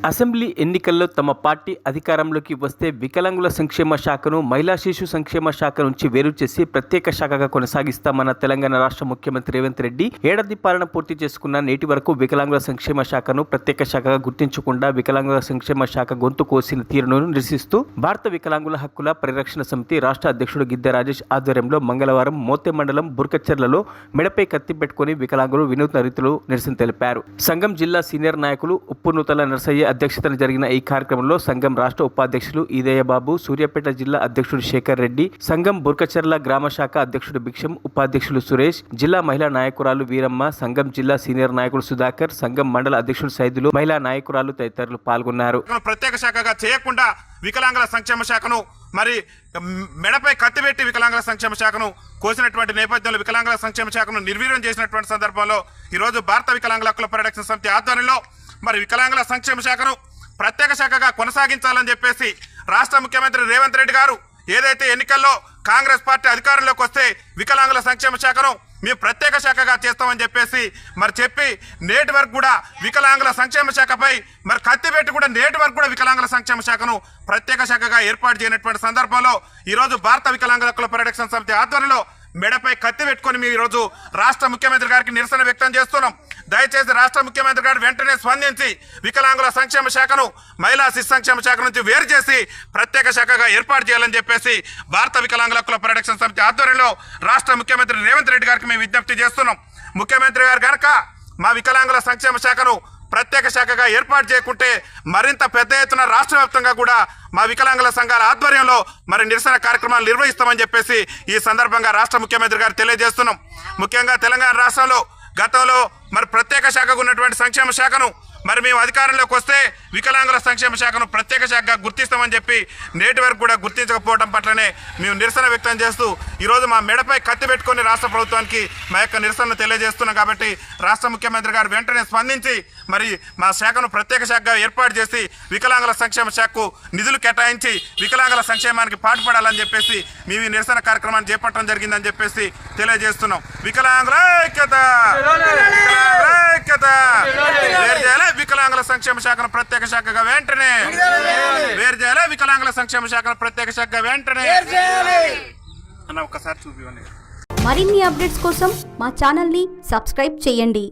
Assembly ఎన్నికల్లో తమ party అధికారంలోకి వస్తే వికలాంగుల సంక్షేమ శాఖను మహిళా శిశు సంక్షేమ శాఖ నుంచి వేరు చేసి ప్రత్యేక శాఖగా కొనసాగిస్తామన్న తెలంగాణ రాష్ట్ర ముఖ్యమంత్రి రేవంత్ రెడ్డి ఏడాది పాలన పూర్తి చేసుకున్న నేటి వరకు వికలాంగుల సంక్షేమ శాఖను ప్రత్యేక శాఖగా గుర్తించకుండా వికలాంగుల సంక్షేమ శాఖ గొంతు కోసిన తీరును నిరసిస్తూ భారత వికలాంగుల హక్కుల పరిరక్షణ సమితి రాష్ట్ర అధ్యక్షుడు గిద్దె రాజేష్ ఆధ్వర్యంలో మంగళవారం మోతే మండలం బుర్కచెర్లలో మెడపై కత్తి పెట్టుకుని వికలాంగులు వినూత్న రీతిలో నిరసన తెలిపారు. సంఘం జిల్లా సీనియర్ నాయకులు ఉప్పునూతల నర్సయ్య అధ్యక్షతన జరిగిన ఈ కార్యక్రమంలో సంఘం రాష్ట్ర ఉపాధ్యక్షులు ఈదయ్యబాబు, సూర్యాపేట జిల్లా అధ్యక్షుడు శేఖర్ రెడ్డి, సంఘం బుర్కచెర్ల గ్రామ శాఖ అధ్యక్షుడు భిక్షం, ఉపాధ్యక్షులు సురేష్, జిల్లా మహిళా నాయకురాలు వీరమ్మ, సంఘం జిల్లా సీనియర్ నాయకుడు సుధాకర్, సంఘం మండల అధ్యక్షుడు సైదులు, మహిళా నాయకురాలు తదితరులు పాల్గొన్నారు. ప్రత్యేక శాఖగా చేయకుండా వికలాంగుల సంక్షేమ శాఖను మరి మెడపై కత్తిపెట్టి వికలాంగుల సంక్షేమ శాఖను కోసినటువంటి నేపథ్యంలో వికలాంగుల సంక్షేమ శాఖను నిర్వీర్యం చేసినటువంటి సందర్భంలో ఈరోజు భారత వికలాంగుల హక్కుల పరిరక్షణ సమితి ఆధ్వర్యంలో మరి వికలాంగుల సంక్షేమ శాఖను ప్రత్యేక శాఖగా కొనసాగించాలని చెప్పేసి రాష్ట్ర ముఖ్యమంత్రి రేవంత్ రెడ్డి గారు ఏదైతే ఎన్నికల్లో కాంగ్రెస్ పార్టీ అధికారంలోకి వస్తే వికలాంగుల సంక్షేమ శాఖను మేము ప్రత్యేక శాఖగా చేస్తామని చెప్పేసి మరి చెప్పి నేటి వరకు కూడా వికలాంగుల సంక్షేమ శాఖపై మరి కత్తి పెట్టి కూడా నేటి వరకు కూడా వికలాంగుల సంక్షేమ శాఖను ప్రత్యేక శాఖగా ఏర్పాటు చేయనటువంటి సందర్భంలో ఈరోజు భారత వికలాంగుల హక్కుల పరిరక్షణ సమితి ఆధ్వర్యంలో మెడపై కత్తి పెట్టుకొని మేము ఈరోజు రాష్ట్ర ముఖ్యమంత్రి గారికి నిరసన వ్యక్తం చేస్తున్నాం. దయచేసి రాష్ట్ర ముఖ్యమంత్రి గారు వెంటనే స్పందించి వికలాంగుల సంక్షేమ శాఖను మహిళా శిశు సంక్షేమ శాఖ నుంచి వేరు చేసి ప్రత్యేక శాఖగా ఏర్పాటు చేయాలని చెప్పేసి భారత వికలాంగుల హక్కుల పరిరక్షణ సమితి ఆధ్వర్యంలో రాష్ట్ర ముఖ్యమంత్రి రేవంత్ రెడ్డి గారికి మేము విజ్ఞప్తి చేస్తున్నాం. ముఖ్యమంత్రి గారు కనుక మా వికలాంగుల సంక్షేమ శాఖను ప్రత్యేక శాఖగా ఏర్పాటు చేయకుంటే మరింత పెద్ద ఎత్తున రాష్ట్ర వ్యాప్తంగా కూడా మా వికలాంగుల సంఘాల ఆధ్వర్యంలో మరి నిరసన కార్యక్రమాలు నిర్వహిస్తామని చెప్పేసి ఈ సందర్భంగా రాష్ట్ర ముఖ్యమంత్రి గారు తెలియజేస్తున్నాం. ముఖ్యంగా తెలంగాణ రాష్ట్రంలో గతంలో మరి ప్రత్యేక శాఖకు ఉన్నటువంటి సంక్షేమ శాఖను మరి మేము అధికారంలోకి వస్తే వికలాంగుల సంక్షేమ శాఖను ప్రత్యేక శాఖగా గుర్తిస్తామని చెప్పి నేటి వరకు కూడా గుర్తించకపోవడం పట్లనే మేము నిరసన వ్యక్తం చేస్తూ ఈరోజు మా మెడపై కత్తి పెట్టుకొని రాష్ట్ర ప్రభుత్వానికి మా యొక్క నిరసన తెలియజేస్తున్నాం. కాబట్టి రాష్ట్ర ముఖ్యమంత్రి గారు వెంటనే స్పందించి మరి మా శాఖను ప్రత్యేక శాఖగా ఏర్పాటు చేసి వికలాంగుల సంక్షేమ శాఖకు నిధులు కేటాయించి వికలాంగుల సంక్షేమానికి పాటుపడాలని చెప్పేసి మేము ఈ నిరసన కార్యక్రమాన్ని చేపట్టడం జరిగిందని చెప్పేసి తెలియజేస్తున్నాం. వికలాంగుల ఐక్యత, వేరు చేయాలి వికలాంగుల సంక్షేమ శాఖను ప్రత్యేక శాఖగా వెంటనే వేరు చేయాలి వికలాంగుల సంక్షేమ శాఖను ప్రత్యేక శాఖగా వెంటనే అన్న ఒక్కసారి చూపివ్వండి. మరిన్ని అప్డేట్స్ కోసం మా ఛానల్ ని సబ్స్క్రైబ్ చేయండి.